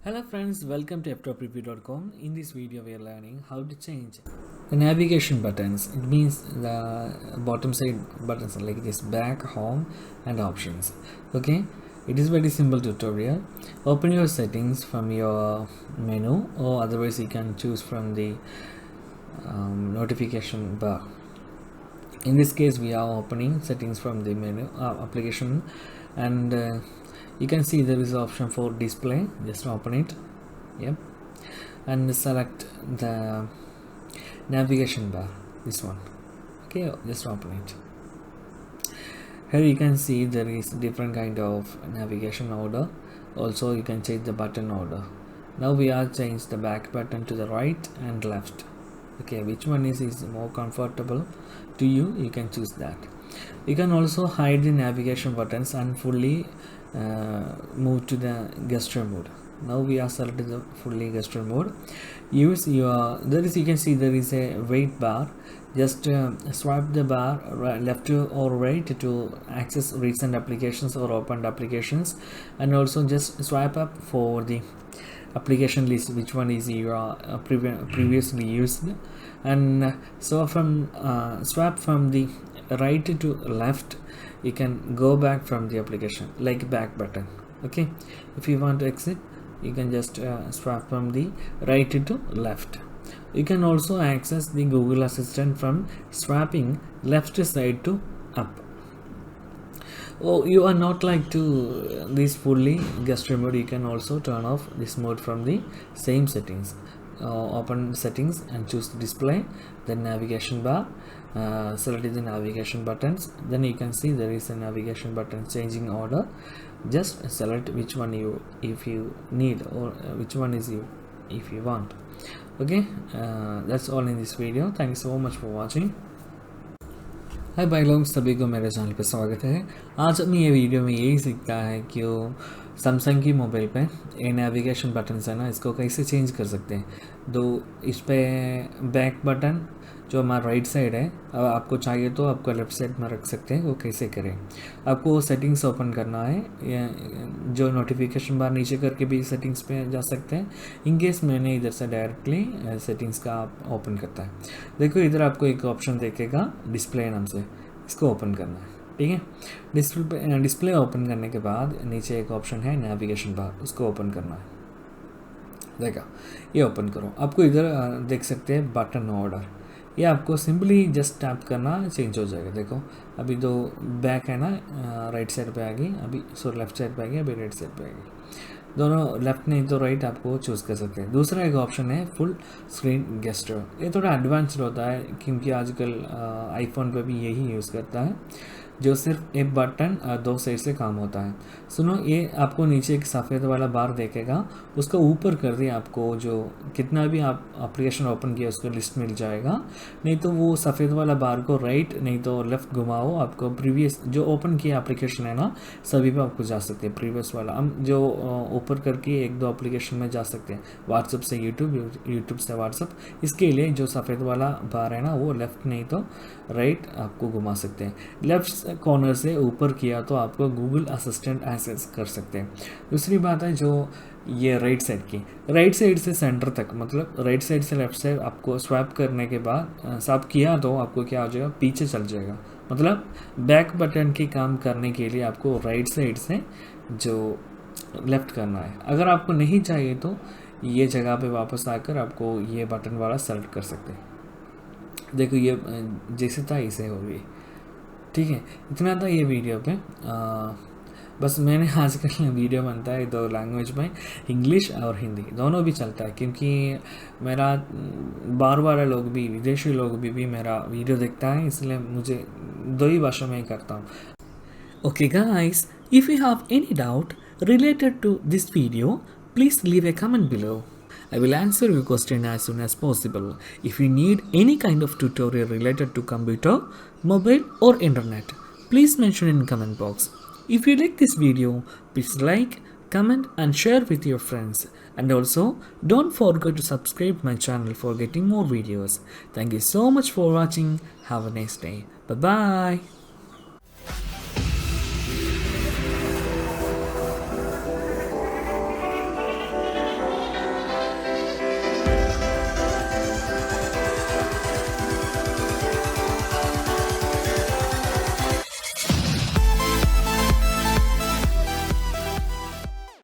Hello friends, welcome to Ftopreview.com. In this video we are learning how to change the navigation buttons. It means the bottom side buttons like this: back, home and options. Okay, it is very simple tutorial. Open your settings from your menu, or otherwise you can choose from the notification bar. In this case we are opening settings from the menu application, and you can see there is an option for display. Just open it. Yep, and select the navigation bar, this one. Okay, just open it. Here you can see there is different kind of navigation order. Also you can change the button order. Now we are change the back button to the right and left. Okay, which one is more comfortable to you, you can choose that. You can also hide the navigation buttons and fully move to the gesture mode. Now we are selected the fully gesture mode. Use your you can see there is a weight bar. Just swipe the bar left or right to access recent applications or opened applications, and also just swipe up for the application list which one is you are previously used, and so from swap from the right to left, you can go back from the application like back button. Okay, if you want to exit, you can just swap from the right to left. You can also access the Google Assistant from swapping left side to up. Oh, you are not like to this fully gesture mode, you can also turn off this mode from the same settings. Open settings and choose display, then navigation bar, select the navigation buttons. Then you can see there is a navigation button changing order. Just select which one you if you need, or which one is you if you want. Okay, that's all in this video. Thank you so much for watching. हाय भाई लोग, सभी को मेरे channel पे स्वागत है। आज हम ये वीडियो में यही सीखता है कि सैमसंग की मोबाइल पे ये नेविगेशन बटन्स है ना, इसको कैसे चेंज कर सकते हैं। तो इस पे बैक बटन जो हमारा राइट साइड है, अब आपको चाहिए तो आपको लेफ्ट साइड में रख सकते हैं। वो कैसे करें, आपको सेटिंग्स ओपन करना है। जो नोटिफिकेशन बार नीचे करके भी सेटिंग्स पे जा सकते हैं। इन केस मैंने इधर से डायरेक्टली सेटिंग्स का आप ओपन करता है। देखो इधर आपको एक ऑप्शन देखेगा डिस्प्ले नाम से, इसको ओपन करना है। ठीक है, डिस्प्ले ओपन करने के बाद नीचे एक ऑप्शन है नेविगेशन बार, उसको ओपन करना है। देखा, ये ओपन करो। आपको इधर देख सकते हैं बटन ऑर्डर, ये आपको सिंपली जस्ट टैप करना, चेंज हो जाएगा। देखो अभी तो बैक है ना, राइट साइड पे आ गई, अभी लेफ्ट साइड पे आ गई, अभी राइट साइड पे आ गई। दोनों लेफ्ट नहीं तो राइट आपको चूज़ कर सकते हैं। दूसरा एक ऑप्शन है फुल स्क्रीन गेस्चर। ये थोड़ा एडवांस्ड होता है क्योंकि आजकल आईफोन पे भी यही यूज़ करता है, जो सिर्फ एक बटन दो साइड से काम होता है। सुनो, ये आपको नीचे एक सफ़ेद वाला बार देखेगा, उसको ऊपर कर दिए आपको जो कितना भी आप एप्लीकेशन ओपन किया उसको लिस्ट मिल जाएगा। नहीं तो वो सफ़ेद वाला बार को राइट नहीं तो लेफ़्ट घुमाओ, आपको प्रीवियस जो ओपन किया एप्लीकेशन है ना, सभी पे आपको जा सकते हैं। प्रीवियस वाला हम जो ऊपर करके एक दो एप्लीकेशन में जा सकते हैं, व्हाट्सअप से यूट्यूब, यूट्यूब से व्हाट्सअप। इसके लिए जो सफ़ेद वाला बार है ना, वो लेफ़्ट नहीं तो राइट आपको घुमा सकते हैं। लेफ्ट कॉर्नर से ऊपर किया तो आपको गूगल असिस्टेंट एक्सेस कर सकते हैं। दूसरी बात है जो ये राइट साइड की, राइट साइड से सेंटर तक, मतलब राइट साइड से लेफ्ट साइड आपको स्वैप करने के बाद स्वाइप किया तो आपको क्या हो जाएगा, पीछे चल जाएगा। मतलब बैक बटन की काम करने के लिए आपको राइट साइड से जो लेफ्ट करना है। अगर आपको नहीं चाहिए तो ये जगह पे वापस आकर आपको ये बटन वाला सेलेक्ट कर सकते हैं। देखो ये जैसे था इसे हो गई। ठीक है, इतना था ये वीडियो पे। बस मैंने आजकल वीडियो बनता है दो लैंग्वेज में, इंग्लिश और हिंदी दोनों भी चलता है, क्योंकि मेरा बार बार लोग भी, विदेशी लोग भी मेरा वीडियो देखता है, इसलिए मुझे दो ही भाषा में ही करता हूँ। Okay guys, if you have any doubt related to this video, please leave a comment below. I will answer your question as soon as possible. If you need any kind of tutorial related to computer, mobile or internet, please mention in comment box. If you like this video, please like, comment and share with your friends. And also, don't forget to subscribe my channel for getting more videos. Thank you so much for watching. Have a nice day. Bye bye.